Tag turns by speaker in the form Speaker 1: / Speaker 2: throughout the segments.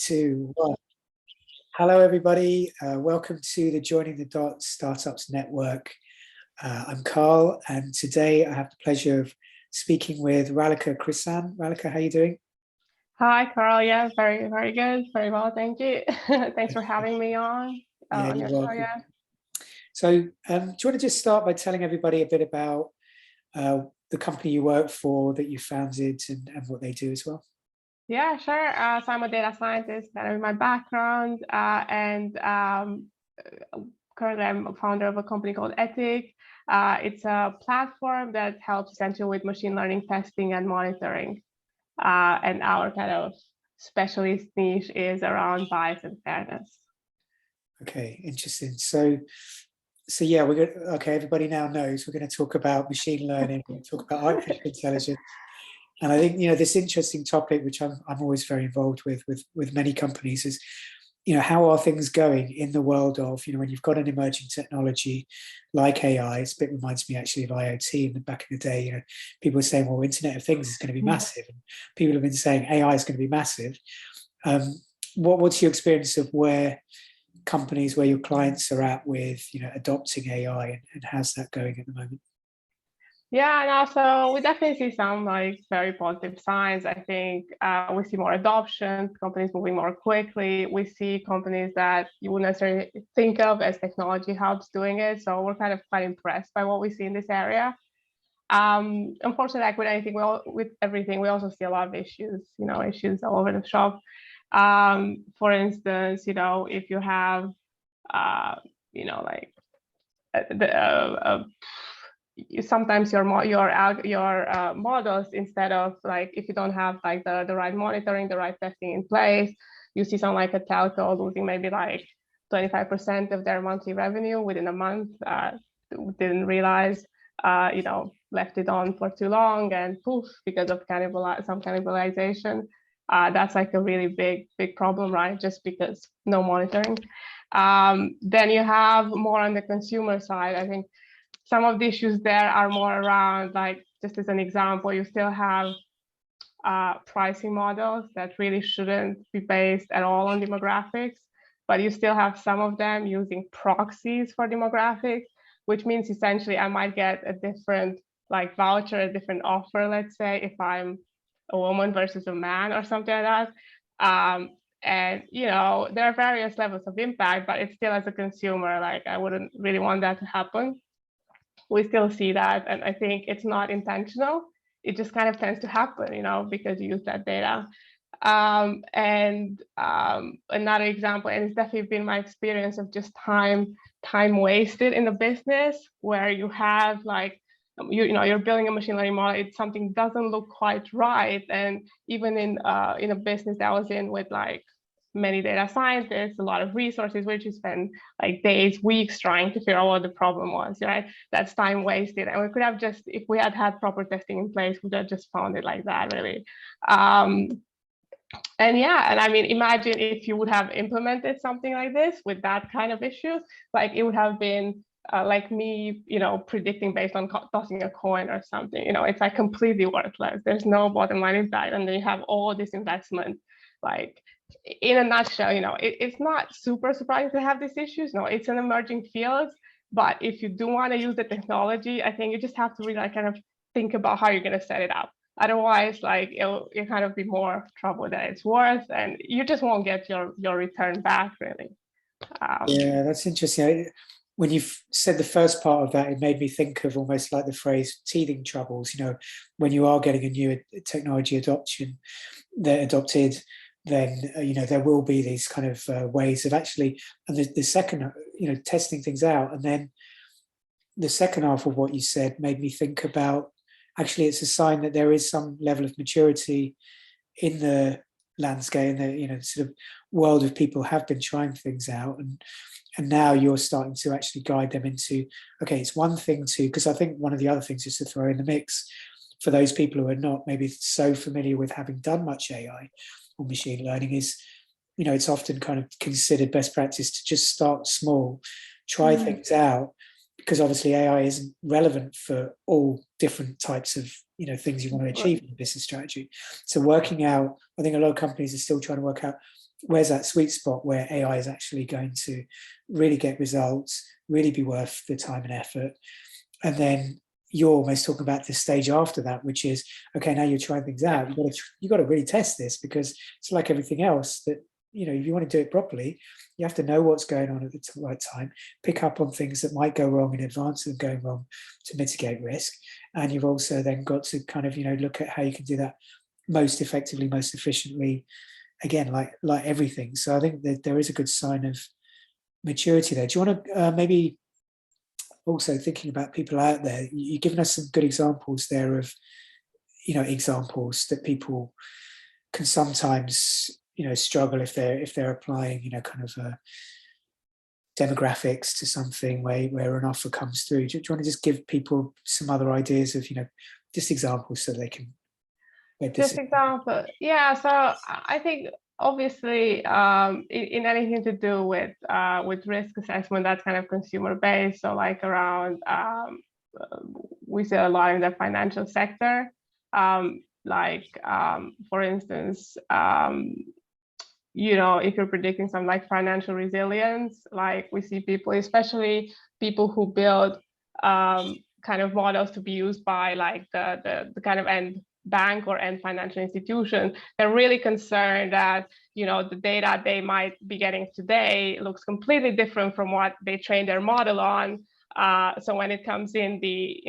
Speaker 1: two, one. Hello, everybody. Welcome to the Joining the Dots Startups Network. I'm Carl, and today I have the pleasure of speaking with Raluca Crisan. Raluca, how are you doing?
Speaker 2: Hi, Carl. Yeah, very, very good. Very well, thank you. Thanks for having me on.
Speaker 1: Yeah,
Speaker 2: Your
Speaker 1: you're
Speaker 2: show,
Speaker 1: welcome.
Speaker 2: yeah.
Speaker 1: So, do you want to just start by telling everybody a bit about the company you work for, that you founded, and what they do as well?
Speaker 2: Yeah, sure. So I'm a data scientist, that is my background, and currently I'm a founder of a company called Etiq. It's a platform that helps essentially with machine learning testing and monitoring. And our kind of specialist niche is around bias and fairness.
Speaker 1: Okay, interesting. So yeah, we're going. Okay, everybody now knows we're going to talk about machine learning. We're going to talk about artificial intelligence. And I think, this interesting topic, which I'm always very involved with many companies, is, how are things going in the world of, when you've got an emerging technology like AI. It's a bit reminds me actually of IoT. In the back in the day, people were saying, well, Internet of Things is going to be massive. And people have been saying AI is going to be massive. What's your experience of where companies, where your clients are at with, adopting AI, and how's that going at the moment?
Speaker 2: Yeah, and also we definitely see some very positive signs. I think we see more adoption, companies moving more quickly. We see companies that you wouldn't necessarily think of as technology hubs doing it. So we're kind of quite impressed by what we see in this area. Unfortunately, like with anything, with everything, we also see a lot of issues, issues all over the shop. For instance, if you have, sometimes your models, instead of if you don't have the right monitoring, the right testing in place, you see some a telco losing maybe 25% of their monthly revenue within a month. Didn't realize, left it on for too long, and poof, because of some cannibalization. That's a really big problem, right? Just because no monitoring. Then you have more on the consumer side. I think some of the issues there are more around, just as an example, you still have pricing models that really shouldn't be based at all on demographics, but you still have some of them using proxies for demographics, which means essentially I might get a different voucher, a different offer, let's say, if I'm a woman versus a man or something like that. And there are various levels of impact, but it's still, as a consumer, I wouldn't really want that to happen. We still see that, and I think it's not intentional. It just kind of tends to happen, because you use that data. Another example, and it's definitely been my experience of just time wasted in the business, where you have you're building a machine learning model, something doesn't look quite right, and even in a business that I was in with many data scientists, a lot of resources, which you spend days, weeks trying to figure out what the problem was, right? That's time wasted. And we could have just, if we had proper testing in place, we would have just found it like that, really. And I mean, imagine if you would have implemented something like this with that kind of issues, it would have been me, predicting based on tossing a coin or something. It's completely worthless. There's no bottom line impact, and then you have all this investment. In a nutshell, it's not super surprising to have these issues. No, it's an emerging field, but if you do want to use the technology, I think you just have to really kind of think about how you're going to set it up. Otherwise, you'll kind of be more trouble than it's worth, and you just won't get your return back, really.
Speaker 1: Yeah, that's interesting. When you've said the first part of that, it made me think of almost like the phrase teething troubles. When you are getting a new technology adopted, then there will be these kind of ways of actually, and the second, testing things out. And then the second half of what you said made me think about, actually, it's a sign that there is some level of maturity in the landscape, and the sort of world of people have been trying things out, and now you're starting to actually guide them into, okay, it's one thing to, because I think one of the other things is to throw in the mix for those people who are not maybe so familiar with having done much AI or machine learning, is, it's often kind of considered best practice to just start small, try things out, because obviously AI isn't relevant for all different types of things you want to achieve in a business strategy. So working out, I think a lot of companies are still trying to work out, where's that sweet spot where AI is actually going to really get results, really be worth the time and effort. And then you're almost talking about the stage after that, which is, okay, now you're trying things out. You've got to really test this, because it's like everything else that, if you want to do it properly, you have to know what's going on at the right time, pick up on things that might go wrong in advance of them going wrong to mitigate risk. And you've also then got to kind of, look at how you can do that most effectively, most efficiently, again, like everything. So I think that there is a good sign of maturity there. Do you want to maybe also, thinking about people out there, you've given us some good examples there of, examples that people can sometimes, struggle if they're applying, kind of demographics to something where an offer comes through. Do you want to just give people some other ideas of, just examples so they can make this?
Speaker 2: Just example, yeah. So I think obviously in anything to do with risk assessment, that's kind of consumer based. So like around we see a lot in the financial sector, for instance, if you're predicting some like financial resilience, like we see people, especially people who build kind of models to be used by like the kind of end bank or end financial institution. They're really concerned that the data they might be getting today looks completely different from what they trained their model on. So when it comes in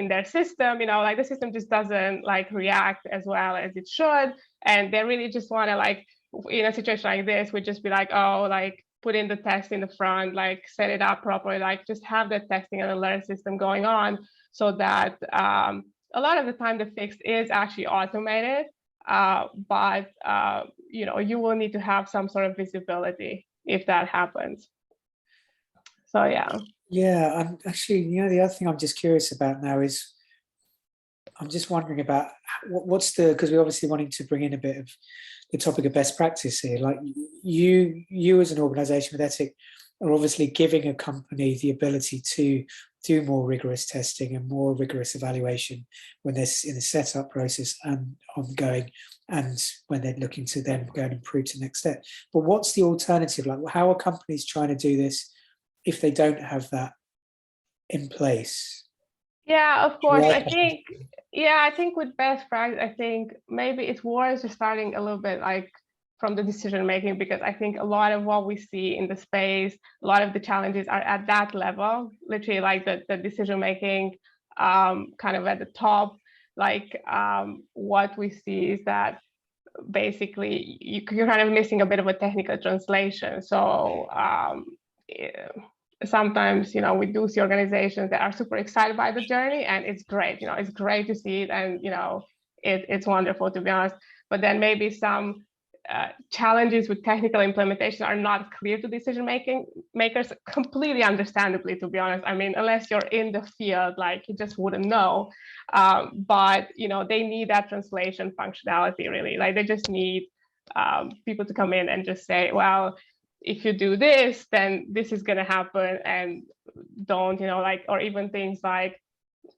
Speaker 2: their system, like the system just doesn't like react as well as it should, and they really just want to like, in a situation like this, would just be like, oh, like put in the test in the front, like set it up properly, like just have the testing and alert system going on, so that a lot of the time the fix is actually automated, but you will need to have some sort of visibility if that happens. So yeah.
Speaker 1: Yeah, I'm actually, the other thing I'm just curious about now is, I'm just wondering about what's because we're obviously wanting to bring in a bit of the topic of best practice here. Like you as an organization with Etiq are obviously giving a company the ability to do more rigorous testing and more rigorous evaluation when they're in the setup process and ongoing, and when they're looking to then go and improve to the next step. But what's the alternative? Like, how are companies trying to do this if they don't have that in place?
Speaker 2: Yeah, of course. I think with best practice, I think maybe it's worth just starting a little bit like from the decision making, because I think a lot of what we see in the space, a lot of the challenges are at that level, literally like the decision making kind of at the top. Like what we see is that basically you're kind of missing a bit of a technical translation. So sometimes we do see organizations that are super excited by the journey, and it's great. It's great to see it, and it's wonderful, to be honest. But then maybe some challenges with technical implementation are not clear to decision makers, completely understandably, to be honest. I mean, unless you're in the field, like you just wouldn't know. But they need that translation functionality, really. Like they just need people to come in and just say, well, if you do this, then this is going to happen, and don't, or even things like,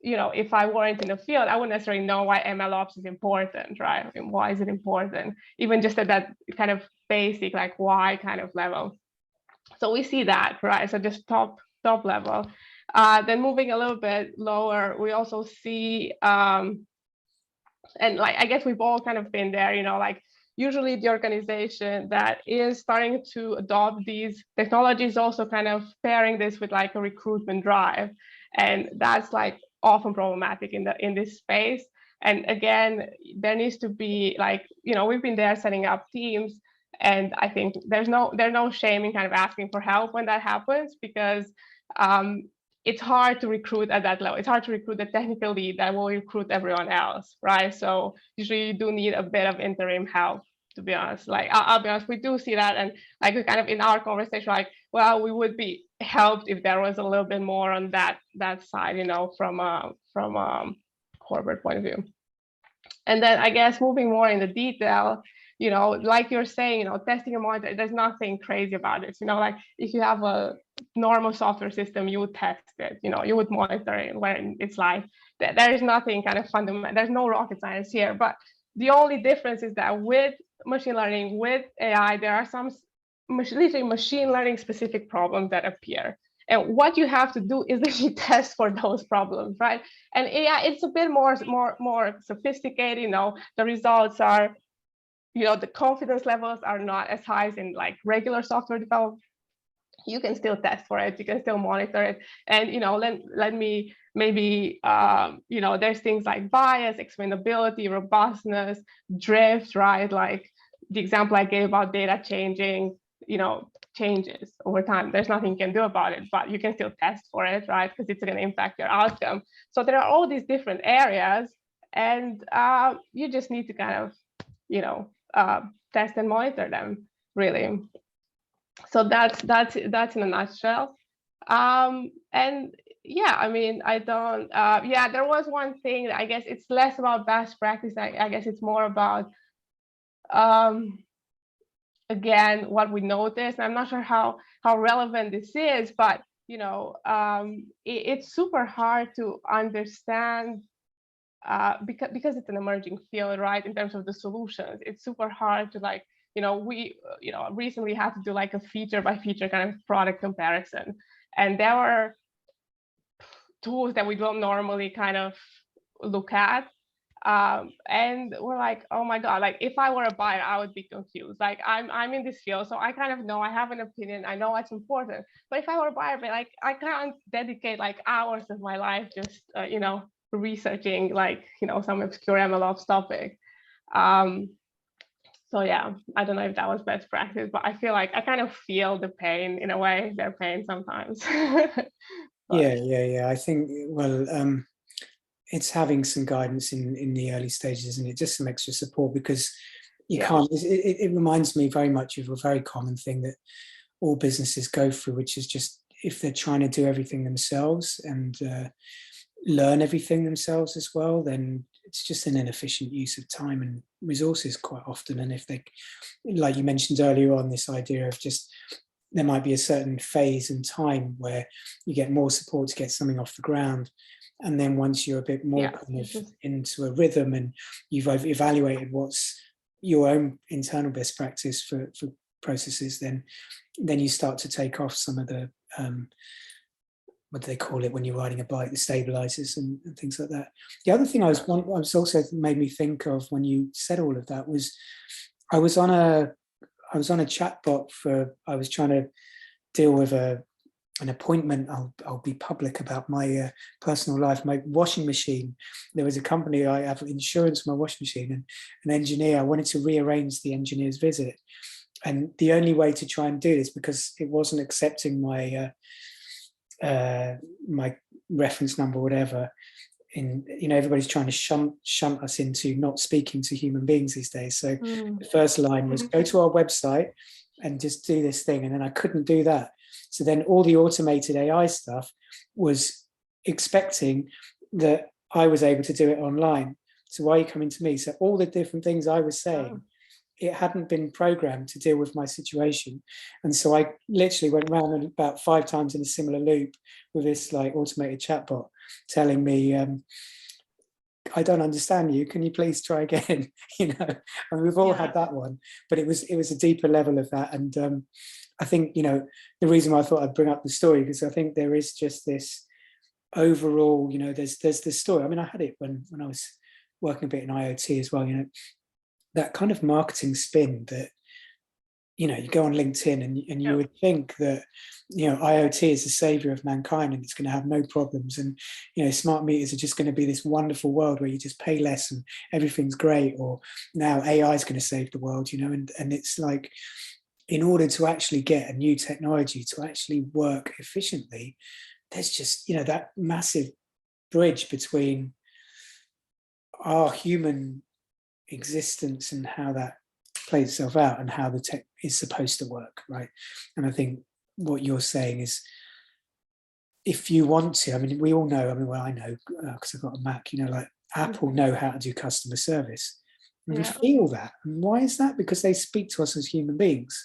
Speaker 2: if I weren't in the field, I wouldn't necessarily know why MLOps is important, right? I mean, why is it important? Even just at that kind of basic, like why kind of level. So we see that, right? So just top level. Then moving a little bit lower, we also see, and like, I guess we've all kind of been there, like usually the organization that is starting to adopt these technologies also kind of pairing this with like a recruitment drive. And that's like often problematic in this space. And again, there needs to be like, we've been there setting up teams, and I think there's no shame in kind of asking for help when that happens, because it's hard to recruit at that level. It's hard to recruit the technical lead that will recruit everyone else, right? So usually you do need a bit of interim help, to be honest. Like I'll be honest, we do see that, and like we kind of in our conversation, like, well, we would be helped if there was a little bit more on that side, from a corporate point of view. And then I guess moving more in the detail, like you're saying, testing and monitoring, there's nothing crazy about it. Like if you have a normal software system, you would test it, you would monitor it when it's live. There is nothing kind of fundamental, there's no rocket science here. But the only difference is that with machine learning, with AI, there are some literally machine learning specific problems that appear. And what you have to do is that you test for those problems, right? And AI, it's a bit more sophisticated. You know, the results are, you know, the confidence levels are not as high as in like regular software development. You can still test for it, you can still monitor it, and you know, let me maybe you know, there's things like bias, explainability, robustness, drift, right? Like the example I gave about data changing, you know, changes over time. There's nothing you can do about it, but you can still test for it, right? Because it's going to impact your outcome. So there are all these different areas, and you just need to kind of, you know, test and monitor them, really. So that's in a nutshell. And yeah, I mean, I don't, yeah, there was one thing, I guess it's less about best practice. I guess it's more about, again, what we noticed. I'm not sure how relevant this is, but you know, it's super hard to understand because it's an emerging field, right? In terms of the solutions, it's super hard to like, you know, we, you know, recently had to do like a feature by feature kind of product comparison. And there were tools that we don't normally kind of look at. And we're like, oh my God, like if I were a buyer, I would be confused. Like I'm in this field, so I kind of know, I have an opinion, I know what's important. But if I were a buyer, like I can't dedicate like hours of my life just, you know, researching like, you know, some obscure MLOps topic. So yeah, I don't know if that was best practice, but I feel like I kind of feel the pain in a way, their pain sometimes.
Speaker 1: Yeah. I think, well, it's having some guidance in the early stages, and it just some extra support, because you can't. It reminds me very much of a very common thing that all businesses go through, which is just if they're trying to do everything themselves and learn everything themselves as well, then it's just an inefficient use of time and resources quite often. And if they, like you mentioned earlier on, this idea of just there might be a certain phase and time where you get more support to get something off the ground. And then once you're a bit more kind of into a rhythm and you've evaluated what's your own internal best practice for processes, then you start to take off some of the what do they call it when you're riding a bike, the stabilizers and things like that. The other thing I was also made me think of when you said all of that was I was on a chatbot for, I was trying to deal with an appointment. I'll be public about my personal life. My washing machine, there was a company, I have insurance for my washing machine, and an engineer, I wanted to rearrange the engineer's visit. And the only way to try and do this, because it wasn't accepting my my reference number, whatever, in, you know, everybody's trying to shunt us into not speaking to human beings these days. So the first line was go to our website and just do this thing. And then I couldn't do that. So then all the automated AI stuff was expecting that I was able to do it online. So why are you coming to me? So all the different things I was saying, it hadn't been programmed to deal with my situation. And so I literally went around about 5 times in a similar loop with this like automated chatbot telling me, I don't understand you. Can you please try again? You know, and we've all had that one, but it was a deeper level of that. And I think, you know, the reason why I thought I'd bring up the story, because I think there is just this overall, you know, there's this story. I mean, I had it when I was working a bit in IoT as well, you know, that kind of marketing spin that, you know, you go on LinkedIn and you would think that, you know, IoT is the savior of mankind and it's going to have no problems. And, you know, smart meters are just going to be this wonderful world where you just pay less and everything's great. Or now AI is going to save the world, you know, and it's like, in order to actually get a new technology to actually work efficiently, there's just, you know, that massive bridge between our human existence and how that plays itself out and how the tech is supposed to work, right? And I think what you're saying is, if you want to, I mean, we all know, I mean, well, I know because I've got a Mac, you know, like Apple know how to do customer service. And we feel that. And why is that? Because they speak to us as human beings.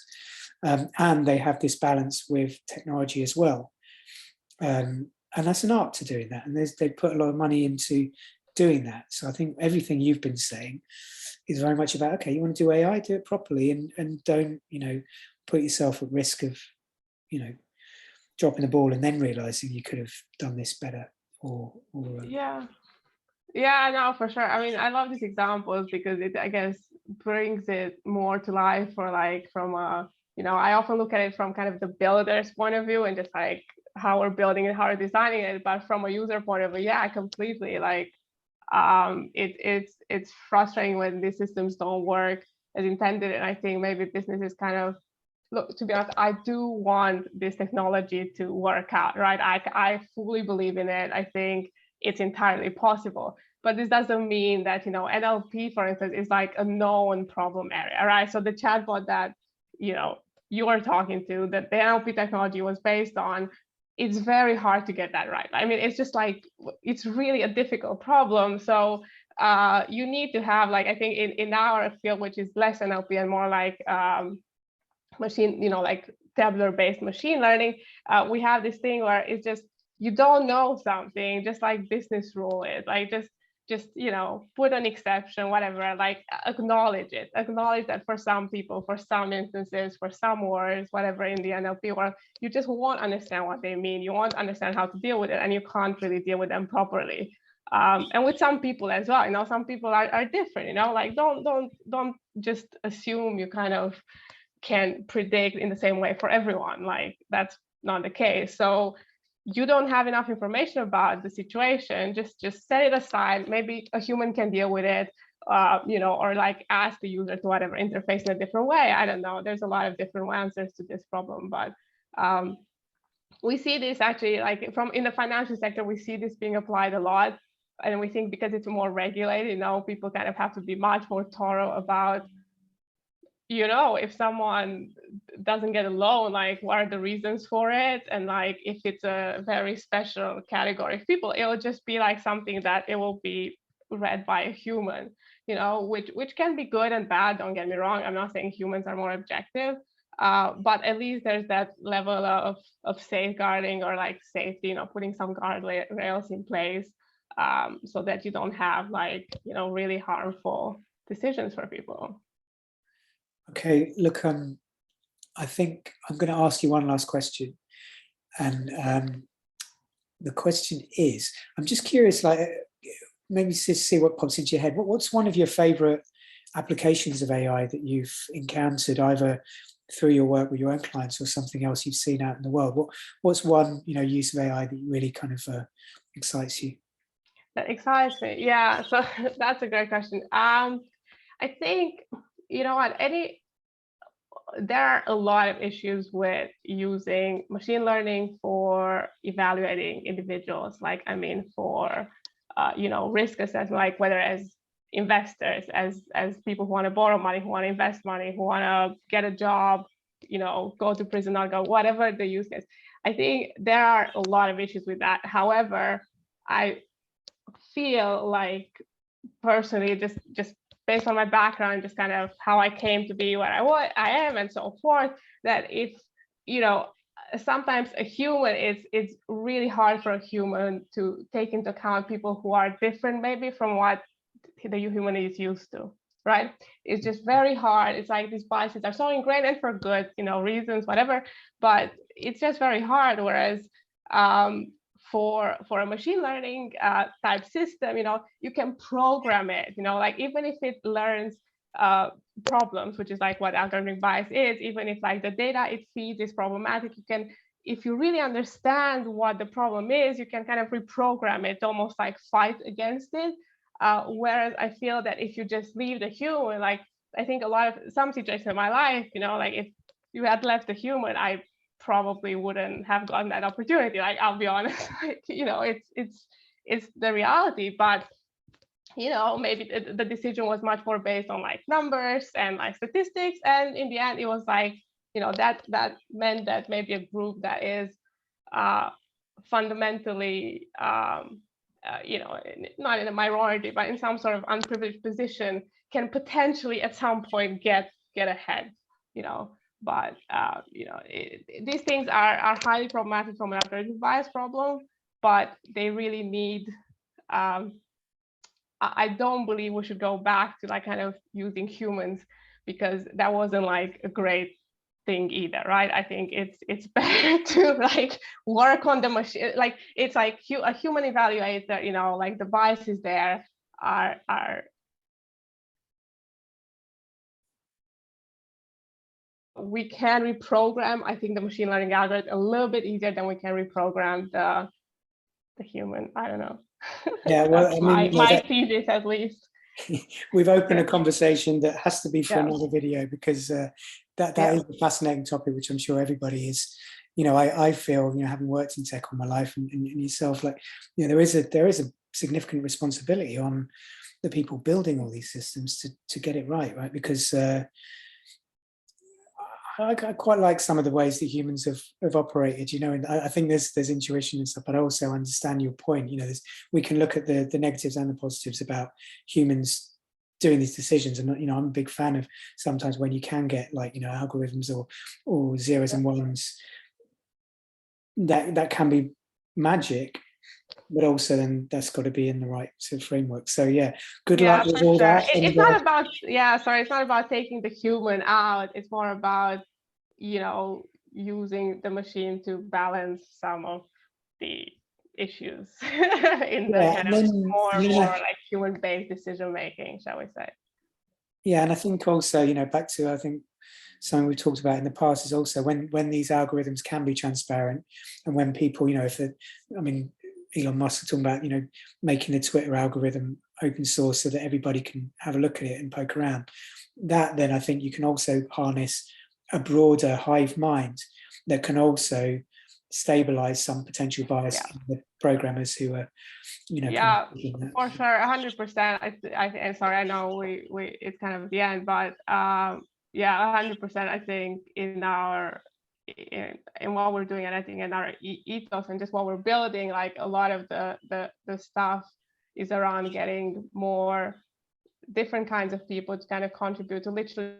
Speaker 1: And they have this balance with technology as well. And that's an art to doing that. And they put a lot of money into doing that. So I think everything you've been saying is very much about, okay, you want to do AI, do it properly, and don't, you know, put yourself at risk of, dropping the ball and then realizing you could have done this better.
Speaker 2: Yeah, no, for sure. I mean, I love these examples because it, I guess, brings it more to life, or like from a, I often look at it from kind of the builder's point of view and just like how we're building it, how we're designing it. But from a user point of view, yeah, completely. Like, it's frustrating when these systems don't work as intended. And I think maybe businesses kind of, look, to be honest, I do want this technology to work out, right? I fully believe in it. I think it's entirely possible. But this doesn't mean that, NLP, for instance, is like a known problem area, right? So the chatbot that, you are talking to, that the NLP technology was based on, it's very hard to get that right. I mean, it's just like, it's really a difficult problem. So you need to have, like, I think in our field, which is less NLP and more like machine, like tabular-based machine learning, we have this thing where it's just, you don't know something, just like business rule is, like just put an exception, whatever, like acknowledge it. Acknowledge that for some people, for some instances, for some words, whatever, in the NLP world, you just won't understand what they mean. You won't understand how to deal with it, and you can't really deal with them properly. And with some people as well, some people are different, like don't just assume you kind of can predict in the same way for everyone. Like, that's not the case. So you don't have enough information about the situation, just set it aside. Maybe a human can deal with it, or like ask the user to whatever interface in a different way. I don't know. There's a lot of different answers to this problem, but we see this actually, like in the financial sector, we see this being applied a lot. And we think because it's more regulated, people kind of have to be much more thorough about, if someone doesn't get a loan, like what are the reasons for it? And like, if it's a very special category of people, it will just be like something that it will be read by a human, which can be good and bad. Don't get me wrong. I'm not saying humans are more objective, but at least there's that level of safeguarding, or like safety, putting some guardrails in place, so that you don't have like, really harmful decisions for people.
Speaker 1: Okay, look, I think I'm going to ask you one last question, and the question is, I'm just curious, like maybe to see what pops into your head. What's one of your favorite applications of AI that you've encountered, either through your work with your own clients or something else you've seen out in the world? What's one use of AI that really kind of excites you?
Speaker 2: That excites me, yeah. So that's a great question. I think, what, there are a lot of issues with using machine learning for evaluating individuals. Like, I mean, for risk assessment, like whether as investors, as people who want to borrow money, who want to invest money, who want to get a job, go to prison, not go, whatever the use case. I think there are a lot of issues with that. However, I feel like personally, just based on my background, just kind of how I came to be what I am and so forth, that if, sometimes a human, it's really hard for a human to take into account people who are different maybe from what the human is used to, right? It's just very hard. It's like these biases are so ingrained, and for good, reasons, whatever, but it's just very hard. Whereas for a machine learning type system, you can program it, like even if it learns problems, which is like what algorithmic bias is, even if like the data it feeds is problematic, you can, if you really understand what the problem is, you can kind of reprogram it, almost like fight against it. Whereas I feel that if you just leave the human, like I think some situations in my life, like if you had left the human, I probably wouldn't have gotten that opportunity. Like, I'll be honest, like, it's the reality. But maybe the decision was much more based on like numbers and like statistics, and in the end it was like, that meant that maybe a group that is fundamentally not in a minority, but in some sort of unprivileged position, can potentially at some point get ahead, but these things are highly problematic from an algorithmic bias problem, but they really need, I don't believe we should go back to like kind of using humans, because that wasn't like a great thing either, right? I think it's better to like work on the machine. Like it's like a human evaluator, you know, like the biases there are we can reprogram, I think, the machine learning algorithm a little bit easier than we can reprogram the human. I don't know.
Speaker 1: Yeah, well, I mean,
Speaker 2: my thesis at least.
Speaker 1: We've opened a conversation that has to be for another video, because that is a fascinating topic, which I'm sure everybody is. You know, I feel, you know, having worked in tech all my life, and yourself, like, you know, there is a significant responsibility on the people building all these systems to get it right, because I quite like some of the ways that humans have operated, you know, and I think there's intuition and stuff, but I also understand your point. You know, we can look at the negatives and the positives about humans doing these decisions, and you know, I'm a big fan of sometimes when you can get, like, you know, algorithms or zeros and ones that can be magic, but also then that's got to be in the right sort of framework. So yeah, good luck with all that.
Speaker 2: It's not about it's not about taking the human out. It's more about, you know, using the machine to balance some of the issues in the kind of more like human-based decision making, shall we say?
Speaker 1: Yeah, and I think also, you know, back to, I think something we've talked about in the past is also when these algorithms can be transparent, and when people, you know, I mean, Elon Musk talking about, you know, making the Twitter algorithm open source so that everybody can have a look at it and poke around. That then I think you can also harness a broader hive mind that can also stabilize some potential bias in the programmers who are, you know.
Speaker 2: Yeah, for sure, 100%. I sorry, I know we it's kind of the end, but yeah, 100%. I think in what we're doing, and I think in our ethos and just what we're building, like a lot of the stuff is around getting more different kinds of people to kind of contribute to literally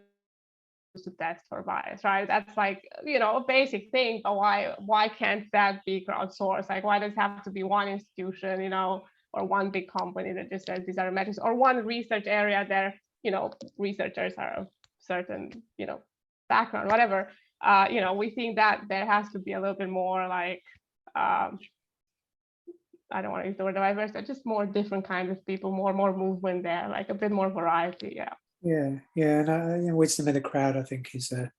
Speaker 2: to test for bias, right? That's like, you know, a basic thing, but why can't that be crowdsourced? Like, why does it have to be one institution, you know, or one big company that just says these are metrics, or one research area there, you know, researchers are of certain, you know, background, whatever. You know, we think that there has to be a little bit more like, I don't want to use the word diverse, but just more different kinds of people, more movement there, like a bit more variety.
Speaker 1: Yeah, and you know, wisdom in the crowd, I think, is a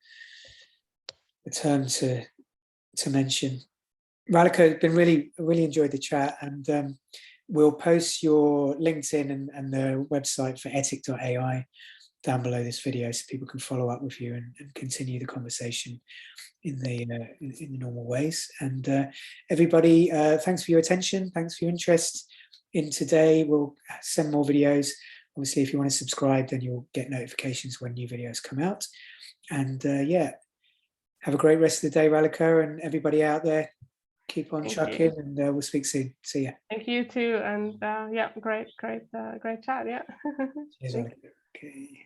Speaker 1: term to mention. Raluca, it's been really enjoyed the chat, and we'll post your LinkedIn and the website for Etiq.ai down below this video, so people can follow up with you and continue the conversation in the normal ways. And everybody, thanks for your attention, thanks for your interest in today. We'll send more videos. Obviously, if you want to subscribe, then you'll get notifications when new videos come out. And yeah, have a great rest of the day, Raluca, and everybody out there. Keep on chucking, and we'll speak soon. See ya.
Speaker 2: Thank you too, and yeah, great chat. Yeah.
Speaker 1: Cheers, Raluca. Okay.